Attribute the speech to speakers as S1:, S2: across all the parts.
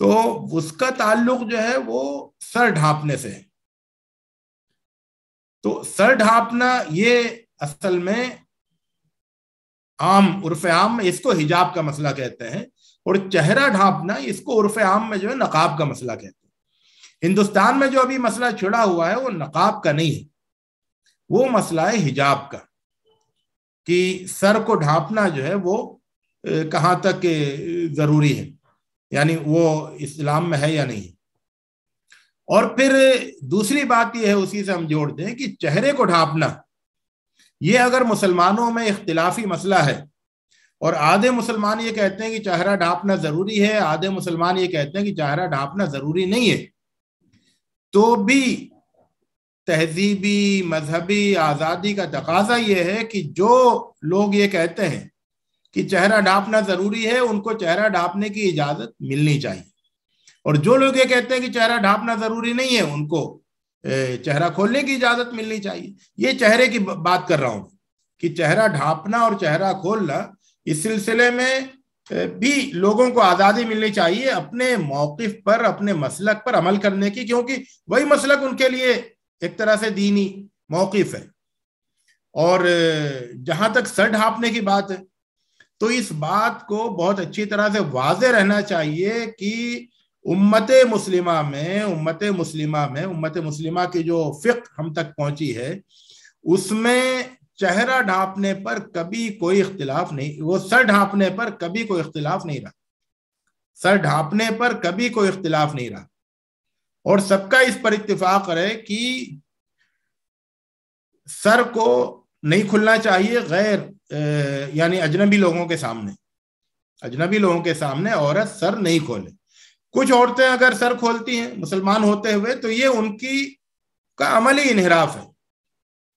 S1: تو اس کا تعلق جو ہے وہ سر ڈھانپنے سے ہے. تو سر ڈھانپنا یہ اصل میں عرف عام میں اس کو حجاب کا مسئلہ کہتے ہیں, اور چہرہ ڈھانپنا اس کو عرف عام میں جو ہے نقاب کا مسئلہ کہتے ہیں. ہندوستان میں جو ابھی مسئلہ چھڑا ہوا ہے وہ نقاب کا نہیں ہے, وہ مسئلہ ہے حجاب کا, کہ سر کو ڈھانپنا جو ہے وہ کہاں تک ضروری ہے, یعنی وہ اسلام میں ہے یا نہیں. اور پھر دوسری بات یہ ہے, اسی سے ہم جوڑ دیں کہ چہرے کو ڈھانپنا یہ اگر مسلمانوں میں اختلافی مسئلہ ہے, اور آدھے مسلمان یہ کہتے ہیں کہ چہرہ ڈھانپنا ضروری ہے, آدھے مسلمان یہ کہتے ہیں کہ چہرہ ڈھانپنا ضروری نہیں ہے, تو بھی تہذیبی مذہبی آزادی کا تقاضا یہ ہے کہ جو لوگ یہ کہتے ہیں کہ چہرہ ڈھانپنا ضروری ہے ان کو چہرہ ڈھانپنے کی اجازت ملنی چاہیے, اور جو لوگ یہ کہتے ہیں کہ چہرہ ڈھانپنا ضروری نہیں ہے ان کو چہرہ کھولنے کی اجازت ملنی چاہیے. یہ چہرے کی بات کر رہا ہوں کہ چہرہ ڈھانپنا اور چہرہ کھولنا اس سلسلے میں بھی لوگوں کو آزادی ملنی چاہیے اپنے موقف پر, اپنے مسلک پر عمل کرنے کی, کیونکہ وہی مسلک ان کے لیے ایک طرح سے دینی موقف ہے. اور جہاں تک سر ڈھانپنے کی بات ہے تو اس بات کو بہت اچھی طرح سے واضح رہنا چاہیے کہ امت مسلمہ کی جو فقہ ہم تک پہنچی ہے اس میں چہرہ ڈھانپنے پر کبھی کوئی اختلاف نہیں, وہ سر ڈھانپنے پر کبھی کوئی اختلاف نہیں رہا, سر ڈھانپنے پر کبھی کوئی اختلاف نہیں رہا, اور سب کا اس پر اتفاق ہے کہ سر کو نہیں کھلنا چاہیے غیر یعنی اجنبی لوگوں کے سامنے عورت سر نہیں کھولے. کچھ عورتیں اگر سر کھولتی ہیں مسلمان ہوتے ہوئے تو یہ ان کا عملی انحراف ہے,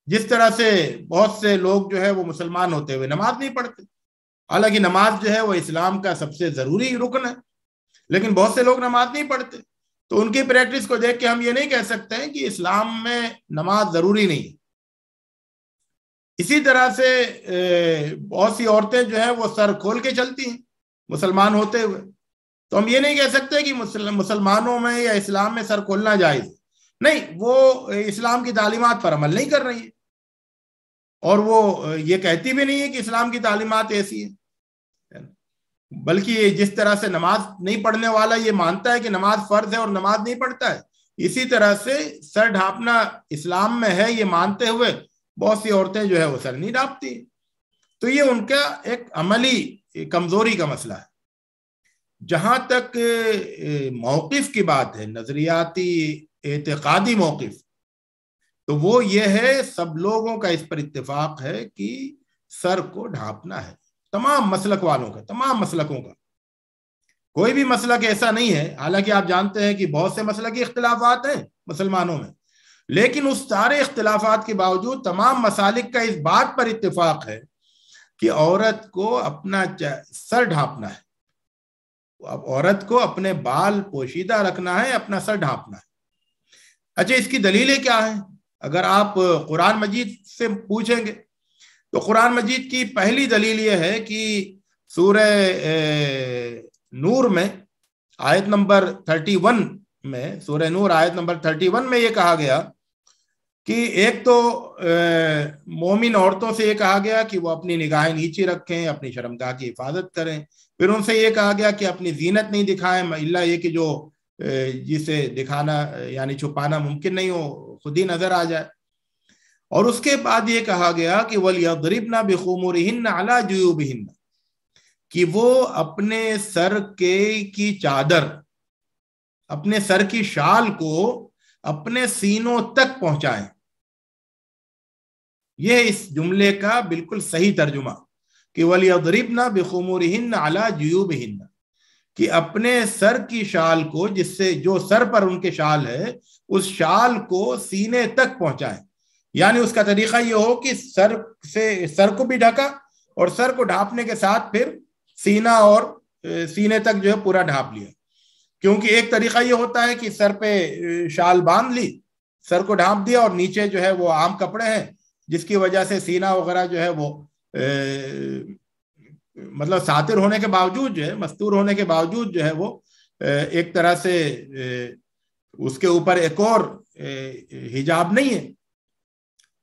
S1: جس طرح سے بہت سے لوگ جو ہے وہ مسلمان ہوتے ہوئے نماز نہیں پڑھتے, حالانکہ نماز جو ہے وہ اسلام کا سب سے ضروری رکن ہے, لیکن بہت سے لوگ نماز نہیں پڑھتے. تو ان کی پریکٹس کو دیکھ کے ہم یہ نہیں کہہ سکتے ہیں کہ اسلام میں نماز ضروری نہیں ہے. اسی طرح سے بہت سی عورتیں جو ہیں وہ سر کھول کے چلتی ہیں مسلمان ہوتے ہوئے, تو ہم یہ نہیں کہہ سکتے کہ مسلمانوں میں یا اسلام میں سر کھولنا جائز ہے. نہیں, وہ اسلام کی تعلیمات پر عمل نہیں کر رہی ہے, اور وہ یہ کہتی بھی نہیں ہے کہ اسلام کی تعلیمات ایسی ہیں, بلکہ جس طرح سے نماز نہیں پڑھنے والا یہ مانتا ہے کہ نماز فرض ہے اور نماز نہیں پڑھتا ہے, اسی طرح سے سر ڈھانپنا اسلام میں ہے یہ مانتے ہوئے بہت سی عورتیں جو ہے وہ سر نہیں ڈھانپتی. تو یہ ان کا ایک عملی کمزوری کا مسئلہ ہے. جہاں تک موقف کی بات ہے, نظریاتی اعتقادی موقف, تو وہ یہ ہے سب لوگوں کا اس پر اتفاق ہے کہ سر کو ڈھانپنا ہے, تمام مسلک والوں کا, تمام مسلکوں کا. کوئی بھی مسلک ایسا نہیں ہے, حالانکہ آپ جانتے ہیں کہ بہت سے مسلکی اختلافات ہیں مسلمانوں میں, لیکن اس سارے اختلافات کے باوجود تمام مسالک کا اس بات پر اتفاق ہے کہ عورت کو اپنا سر ڈھانپنا ہے, عورت کو اپنے بال پوشیدہ رکھنا ہے, اپنا سر ڈھانپنا ہے. اچھا, اس کی دلیلیں کیا ہیں؟ اگر آپ قرآن مجید سے پوچھیں گے تو قرآن مجید کی پہلی دلیل یہ ہے کہ سورہ نور میں آیت نمبر 31 میں, سورہ نور آیت نمبر 31 میں یہ کہا گیا کہ ایک تو مومن عورتوں سے یہ کہا گیا کہ وہ اپنی نگاہیں نیچے رکھیں, اپنی شرمگاہ کی حفاظت کریں. پھر ان سے یہ کہا گیا کہ اپنی زینت نہیں دکھائیں الا یہ کہ جو جسے دکھانا یعنی چھپانا ممکن نہیں ہو خود ہی نظر آ جائے. اور اس کے بعد یہ کہا گیا کہ وَلْيَضْرِبْنَ بِخُمُرِهِنَّ عَلَى جُيُوبِهِنَّ, کہ وہ اپنے سر کی چادر, اپنے سر کی شال کو اپنے سینوں تک پہنچائیں. یہ اس جملے کا بالکل صحیح ترجمہ کہ وَلْيَضْرِبْنَ بِخُمُرِهِنَّ عَلَى جُيُوبِهِنَّ, کہ اپنے سر کی شال کو, جس سے جو سر پر ان کے شال ہے, اس شال کو سینے تک پہنچائیں. یعنی اس کا طریقہ یہ ہو کہ سر کو بھی ڈھکا اور سر کو ڈھانپنے کے ساتھ پھر سینہ اور سینے تک جو ہے پورا ڈھانپ لیا. کیونکہ ایک طریقہ یہ ہوتا ہے کہ سر پہ شال باندھ لی, سر کو ڈھانپ دیا, اور نیچے جو ہے وہ عام کپڑے ہیں جس کی وجہ سے سینہ وغیرہ جو ہے وہ مطلب ساتر ہونے کے باوجود جو ہے, مستور ہونے کے باوجود جو ہے وہ ایک طرح سے اس کے اوپر ایک اور حجاب نہیں ہے.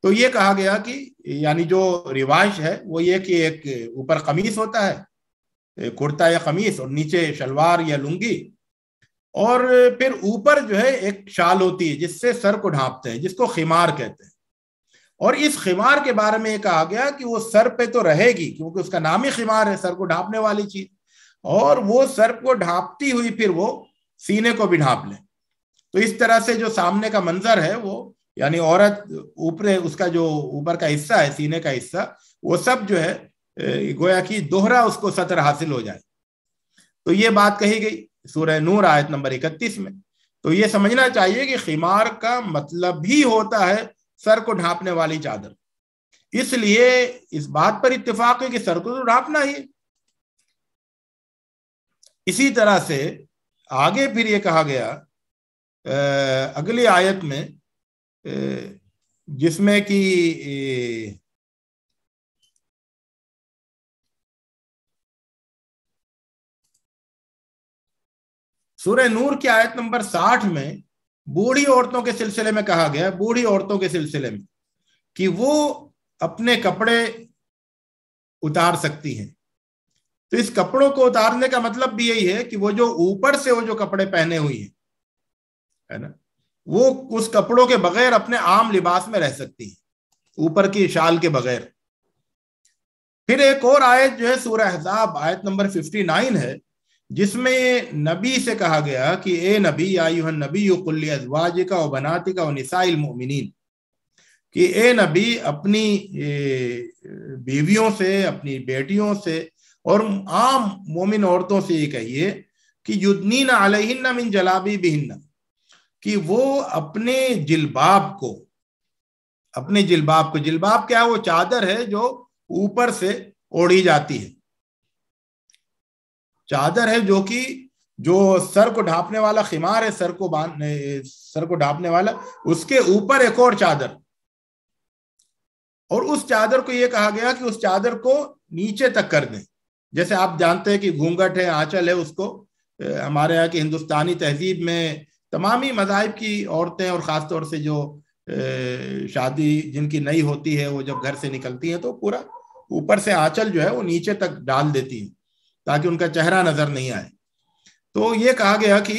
S1: تو یہ کہا گیا کہ یعنی جو رواج ہے وہ یہ کہ ایک اوپر قمیص ہوتا ہے، کرتا یا قمیص، اور نیچے شلوار یا لنگی، اور پھر اوپر جو ہے ایک شال ہوتی ہے جس سے سر کو ڈھانپتے ہیں، جس کو خمار کہتے ہیں. اور اس خمار کے بارے میں یہ کہا گیا کہ وہ سر پہ تو رہے گی کیونکہ اس کا نام ہی خمار ہے، سر کو ڈھانپنے والی چیز، اور وہ سر کو ڈھانپتی ہوئی پھر وہ سینے کو بھی ڈھانپ لیں. تو اس طرح سے جو سامنے کا منظر ہے وہ یعنی عورت اوپر اس کا جو اوپر کا حصہ ہے، سینے کا حصہ، وہ سب جو ہے گویا کہ دوہرا اس کو سطر حاصل ہو جائے. تو یہ بات کہی گئی سورہ نور آیت نمبر 31 میں. تو یہ سمجھنا چاہیے کہ خمار کا مطلب ہی ہوتا ہے سر کو ڈھانپنے والی چادر. اس لیے اس بات پر اتفاق ہے کہ سر کو تو ڈھانپنا ہی. اسی طرح سے آگے پھر یہ کہا گیا اگلی آیت میں، جس میں کہ سورہ نور کی آیت نمبر 60 میں بوڑھی عورتوں کے سلسلے میں کہا گیا، بوڑھی عورتوں کے سلسلے میں، کہ وہ اپنے کپڑے اتار سکتی ہیں. تو اس کپڑوں کو اتارنے کا مطلب بھی یہی ہے کہ وہ جو اوپر سے وہ جو کپڑے پہنے ہوئی ہیں ہے نا، وہ اس کپڑوں کے بغیر اپنے عام لباس میں رہ سکتی ہیں، اوپر کی شال کے بغیر. پھر ایک اور آیت جو ہے سورہ احزاب آیت نمبر 59 ہے، جس میں نبی سے کہا گیا کہ اے نبی، یا ایھا النبی قل لازواجک و بناتک و نساء المؤمنین، کہ اے نبی اپنی بیویوں سے، اپنی بیٹیوں سے اور عام مومن عورتوں سے یہ کہیے کہ یدنین علیہن من جلابیبہن، کہ وہ اپنے جلباب کو، جلباب کیا ہے؟ وہ چادر ہے جو اوپر سے اوڑھی جاتی ہے، چادر ہے جو کہ جو سر کو ڈھانپنے والا خمار ہے، سر کو ڈھانپنے والا، اس کے اوپر ایک اور چادر، اور اس چادر کو یہ کہا گیا کہ اس چادر کو نیچے تک کر دیں. جیسے آپ جانتے ہیں کہ گھونگھٹ ہے، آنچل ہے، اس کو ہمارے یہاں کی ہندوستانی تہذیب میں تمامی مذاہب کی عورتیں، اور خاص طور سے جو شادی جن کی نئی ہوتی ہے، وہ جب گھر سے نکلتی ہیں تو پورا اوپر سے آنچل جو ہے وہ نیچے تک ڈال دیتی ہیں تاکہ ان کا چہرہ نظر نہیں آئے. تو یہ کہا گیا کہ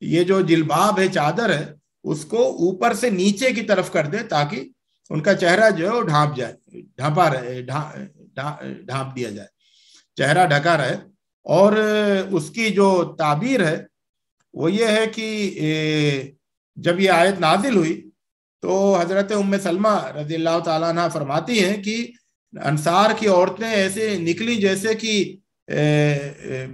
S1: یہ جو جلباب ہے، چادر ہے، اس کو اوپر سے نیچے کی طرف کر دے تاکہ ان کا چہرہ جو ہے وہ ڈھانپ دیا جائے، چہرہ ڈھکا رہے. اور اس کی جو تعبیر ہے وہ یہ ہے کہ جب یہ آیت نازل ہوئی تو حضرت ام سلمہ رضی اللہ تعالیٰ عنہ فرماتی ہیں کہ انصار کی عورتیں ایسے نکلی جیسے کہ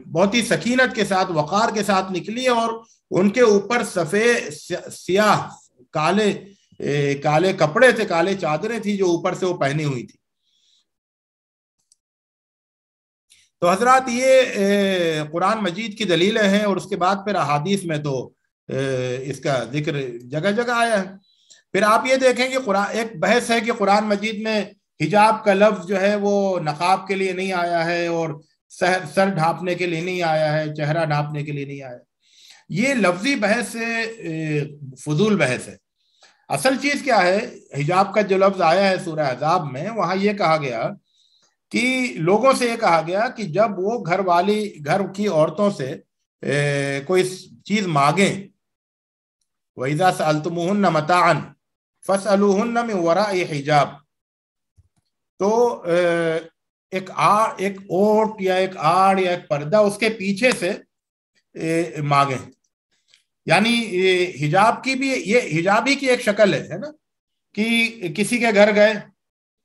S1: بہت ہی سکینت کے ساتھ، وقار کے ساتھ نکلی، اور ان کے اوپر سفید سیاہ کالے کپڑے تھے، کالے چادریں تھی جو اوپر سے وہ پہنی ہوئی تھی. تو حضرات یہ قرآن مجید کی دلیلیں ہیں، اور اس کے بعد پھر احادیث میں تو اس کا ذکر جگہ جگہ آیا ہے. پھر آپ یہ دیکھیں کہ ایک بحث ہے کہ قرآن مجید میں حجاب کا لفظ جو ہے وہ نقاب کے لیے نہیں آیا ہے، اور سر ڈھانپنے کے لیے نہیں آیا ہے، چہرہ ڈھانپنے کے لیے نہیں آیا. یہ لفظی بحث فضول بحث ہے. اصل چیز کیا ہے؟ حجاب کا جو لفظ آیا ہے سورہ احزاب میں، وہاں یہ کہا گیا کہ لوگوں سے یہ کہا گیا کہ جب وہ گھر کی عورتوں سے کوئی چیز مانگیں، وَإِذَا سَأَلْتُمُوهُنَّ مَتَاعًا فَاسْأَلُوهُنَّ مِنْ وَرَاءِ حِجَاب، تو ایک اوٹ یا ایک آڑ یا ایک پردہ اس کے پیچھے سے مانگیں. یعنی حجاب کی بھی یہ حجاب ہی کی ایک شکل ہے نا، کہ کسی کے گھر گئے،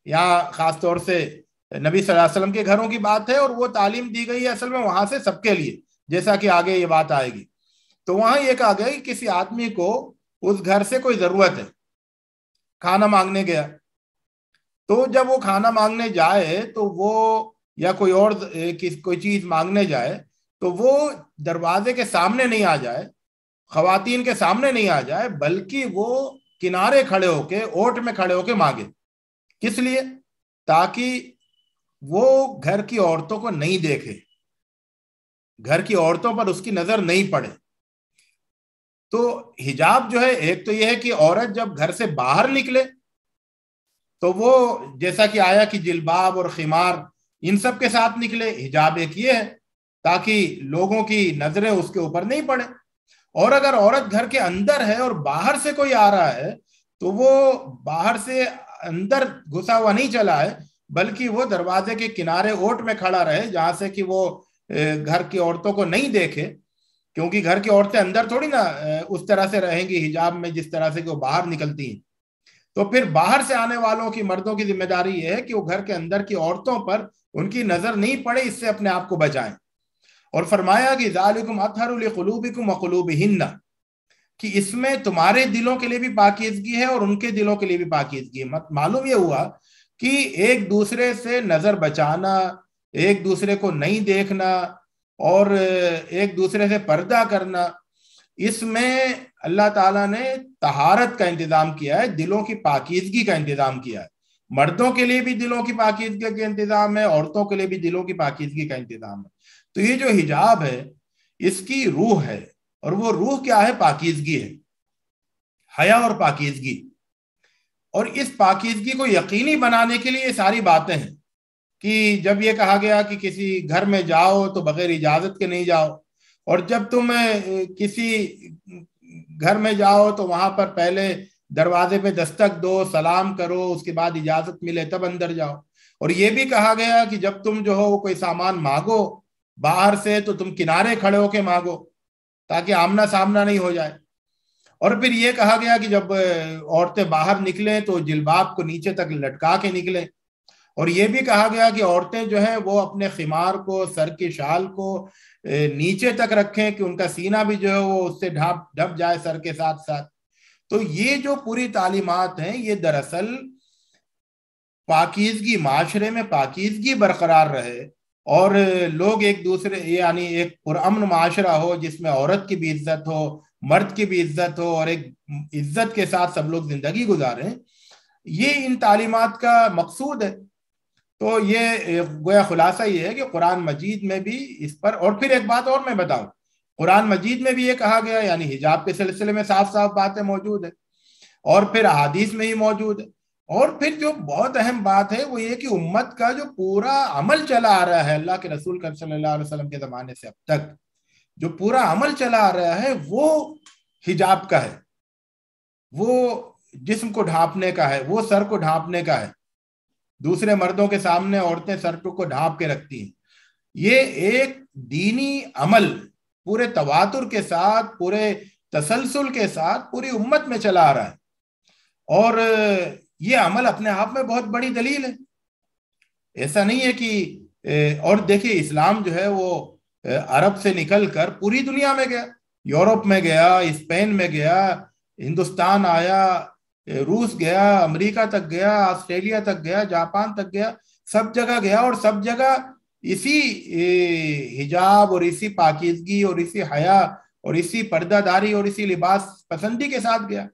S1: یا خاص طور سے نبی صلی اللہ علیہ وسلم کے گھروں کی بات ہے، اور وہ تعلیم دی گئی ہے اصل میں وہاں سے سب کے لیے، جیسا کہ آگے یہ بات آئے گی. تو وہاں یہ کہا گیا کہ کسی آدمی کو اس گھر سے کوئی ضرورت ہے، کھانا مانگنے گیا، تو جب وہ کھانا مانگنے جائے تو وہ یا کوئی اور کوئی چیز مانگنے جائے تو وہ دروازے کے سامنے نہیں آ جائے، خواتین کے سامنے نہیں آ جائے، بلکہ وہ کنارے کھڑے ہو کے، اوٹ میں کھڑے ہو کے مانگے. کس لیے؟ تاکہ وہ گھر کی عورتوں کو نہیں دیکھے، گھر کی عورتوں پر اس کی نظر نہیں پڑے۔ تو حجاب جو ہے، ایک تو یہ ہے کہ عورت جب گھر سے باہر نکلے تو وہ جیسا کہ آیا کہ جلباب اور خمار ان سب کے ساتھ نکلے، حجاب ایک یہ ہے تاکہ لوگوں کی نظریں اس کے اوپر نہیں پڑے۔ اور اگر عورت گھر کے اندر ہے اور باہر سے کوئی آ رہا ہے تو وہ باہر سے اندر گھسا ہوا نہیں چلا ہے، بلکہ وہ دروازے کے کنارے اوٹ میں کھڑا رہے جہاں سے کہ وہ گھر کی عورتوں کو نہیں دیکھے، کیونکہ گھر کی عورتیں اندر تھوڑی نا اس طرح سے رہیں گی حجاب میں جس طرح سے کہ وہ باہر نکلتی ہیں۔ تو پھر باہر سے آنے والوں کی، مردوں کی ذمہ داری یہ ہے کہ وہ گھر کے اندر کی عورتوں پر ان کی نظر نہیں پڑے، اس سے اپنے آپ کو بچائیں۔ اور فرمایا کہ ذالکم اطہر لقلوبکم وقلوبہن، کہ اس میں تمہارے دلوں کے لیے بھی پاکیزگی ہے اور ان کے دلوں کے لیے بھی پاکیزگی ہے۔ معلوم یہ ہوا کہ ایک دوسرے سے نظر بچانا، ایک دوسرے کو نہیں دیکھنا اور ایک دوسرے سے پردہ کرنا، اس میں اللہ تعالیٰ نے طہارت کا انتظام کیا ہے، دلوں کی پاکیزگی کا انتظام کیا ہے۔ مردوں کے لیے بھی دلوں کی پاکیزگی کا انتظام ہے، عورتوں کے لیے بھی دلوں کی پاکیزگی کا انتظام ہے۔ تو یہ جو حجاب ہے اس کی روح ہے، اور وہ روح کیا ہے؟ پاکیزگی ہے، حیا اور پاکیزگی۔ اور اس پاکیزگی کو یقینی بنانے کے لیے یہ ساری باتیں ہیں کہ جب یہ کہا گیا کہ کسی گھر میں جاؤ تو بغیر اجازت کے نہیں جاؤ، اور جب تم کسی گھر میں جاؤ تو وہاں پر پہلے دروازے پہ دستک دو، سلام کرو، اس کے بعد اجازت ملے تب اندر جاؤ۔ اور یہ بھی کہا گیا کہ جب تم جو ہو کوئی سامان مانگو باہر سے تو تم کنارے کھڑے ہو کے مانگو تاکہ آمنا سامنا نہیں ہو جائے۔ اور پھر یہ کہا گیا کہ جب عورتیں باہر نکلیں تو جلباب کو نیچے تک لٹکا کے نکلیں۔ اور یہ بھی کہا گیا کہ عورتیں جو ہیں وہ اپنے خمار کو، سر کی شال کو نیچے تک رکھیں کہ ان کا سینہ بھی جو ہے وہ اس سے ڈھپ جائے سر کے ساتھ ساتھ۔ تو یہ جو پوری تعلیمات ہیں یہ دراصل پاکیزگی، معاشرے میں پاکیزگی برقرار رہے اور لوگ ایک دوسرے، یعنی ایک پرامن معاشرہ ہو جس میں عورت کی بھی عزت ہو، مرد کی بھی عزت ہو، اور ایک عزت کے ساتھ سب لوگ زندگی گزاریں، یہ ان تعلیمات کا مقصود ہے۔ تو یہ گویا خلاصہ یہ ہے کہ قرآن مجید میں بھی اس پر، اور پھر ایک بات اور میں بتاؤں، قرآن مجید میں بھی یہ کہا گیا، یعنی حجاب کے سلسلے میں صاف صاف باتیں موجود ہیں، اور پھر احادیث میں ہی موجود ہے۔ اور پھر جو بہت اہم بات ہے وہ یہ کہ امت کا جو پورا عمل چلا آ رہا ہے اللہ کے رسول صلی اللہ علیہ وسلم کے زمانے سے اب تک جو پورا عمل چلا آ رہا ہے وہ حجاب کا ہے، وہ جسم کو ڈھانپنے کا ہے، وہ سر کو ڈھانپنے کا ہے۔ دوسرے مردوں کے سامنے عورتیں سر کو ڈھانپ کے رکھتی ہیں۔ یہ ایک دینی عمل پورے تواتر کے ساتھ، پورے تسلسل کے ساتھ پوری امت میں چلا آ رہا ہے، اور یہ عمل اپنے آپ میں بہت بڑی دلیل ہے۔ ایسا نہیں ہے کہ اور دیکھیے اسلام جو ہے وہ عرب سے نکل کر پوری دنیا میں گیا، یورپ میں گیا، اسپین میں گیا، ہندوستان آیا، روس گیا، امریکہ تک گیا، آسٹریلیا تک گیا، جاپان تک گیا، سب جگہ گیا، اور سب جگہ اسی حجاب اور اسی پاکیزگی اور اسی حیا اور اسی پردہ داری اور اسی لباس پسندی کے ساتھ گیا۔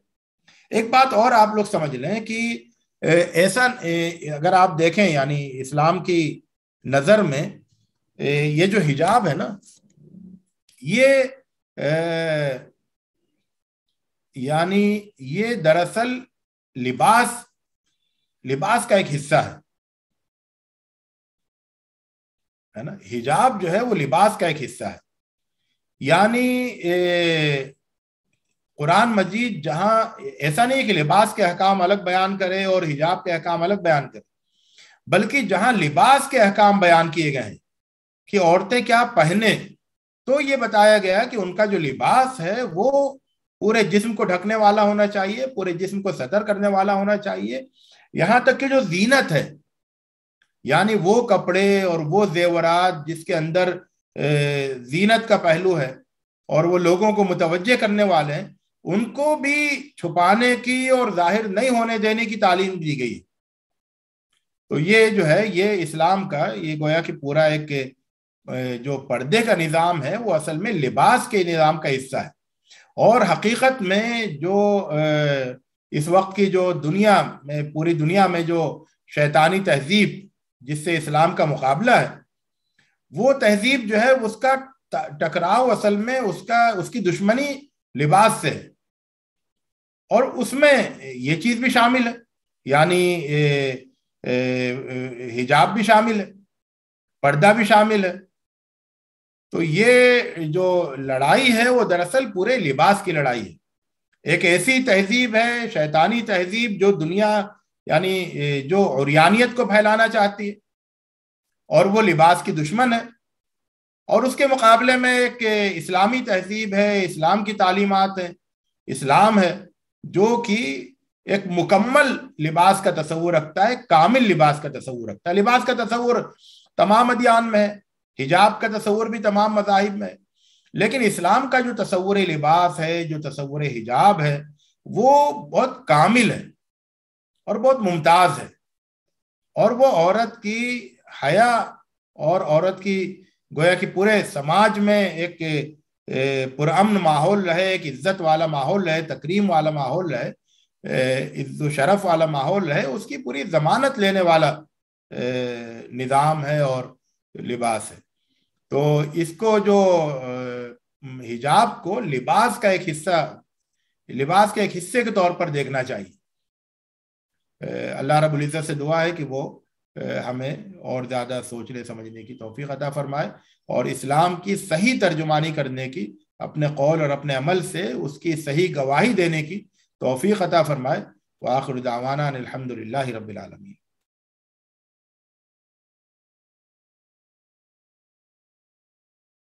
S1: ایک بات اور آپ لوگ سمجھ لیں کہ ایسا اگر آپ دیکھیں یعنی اسلام کی نظر میں یہ جو حجاب ہے نا، یہ یعنی یہ دراصل لباس کا ایک حصہ ہے نا۔ حجاب جو ہے وہ لباس کا ایک حصہ ہے، یعنی قرآن مجید جہاں ایسا نہیں کہ لباس کے احکام الگ بیان کرے اور حجاب کے احکام الگ بیان کرے، بلکہ جہاں لباس کے احکام بیان کیے گئے ہیں کہ عورتیں کیا پہنیں، تو یہ بتایا گیا کہ ان کا جو لباس ہے وہ پورے جسم کو ڈھکنے والا ہونا چاہیے، پورے جسم کو ستر کرنے والا ہونا چاہیے، یہاں تک کہ جو زینت ہے، یعنی وہ کپڑے اور وہ زیورات جس کے اندر زینت کا پہلو ہے اور وہ لوگوں کو متوجہ کرنے والے ہیں، ان کو بھی چھپانے کی اور ظاہر نہیں ہونے دینے کی تعلیم دی گئی۔ تو یہ جو ہے یہ اسلام کا یہ گویا کہ پورا ایک جو پردے کا نظام ہے وہ اصل میں لباس کے نظام کا حصہ ہے۔ اور حقیقت میں جو اس وقت کی جو دنیا میں، پوری دنیا میں جو شیطانی تہذیب جس سے اسلام کا مقابلہ ہے، وہ تہذیب جو ہے اس کا ٹکراؤ اصل میں اس کی دشمنی لباس سے ہے، اور اس میں یہ چیز بھی شامل ہے، یعنی حجاب بھی شامل ہے، پردہ بھی شامل ہے۔ تو یہ جو لڑائی ہے وہ دراصل پورے لباس کی لڑائی ہے۔ ایک ایسی تہذیب ہے، شیطانی تہذیب، جو دنیا یعنی جو عریانیت کو پھیلانا چاہتی ہے، اور وہ لباس کی دشمن ہے۔ اور اس کے مقابلے میں ایک اسلامی تہذیب ہے، اسلام کی تعلیمات ہیں، اسلام ہے جو کہ ایک مکمل لباس کا تصور رکھتا ہے، کامل لباس کا تصور رکھتا ہے۔ لباس کا تصور تمام ادیان میں ہے، حجاب کا تصور بھی تمام مذاہب میں ہے، لیکن اسلام کا جو تصور لباس ہے، جو تصور حجاب ہے، وہ بہت کامل ہے اور بہت ممتاز ہے، اور وہ عورت کی حیا اور عورت کی گویا کہ پورے سماج میں ایک پرامن ماحول رہے، ایک عزت والا ماحول رہے، تکریم والا ماحول رہے، عزت و شرف والا ماحول رہے، اس کی پوری ضمانت لینے والا نظام ہے اور لباس ہے۔ تو اس کو جو حجاب کو لباس کا ایک حصے کے طور پر دیکھنا چاہیے۔ اللہ رب العزت سے دعا ہے کہ وہ ہمیں اور زیادہ سوچنے سمجھنے کی توفیق عطا فرمائے، اور اسلام کی صحیح ترجمانی کرنے کی، اپنے قول اور اپنے عمل سے اس کی صحیح گواہی دینے کی توفیق عطا فرمائے۔ وآخر دعوانا الحمد للہ رب العالمین۔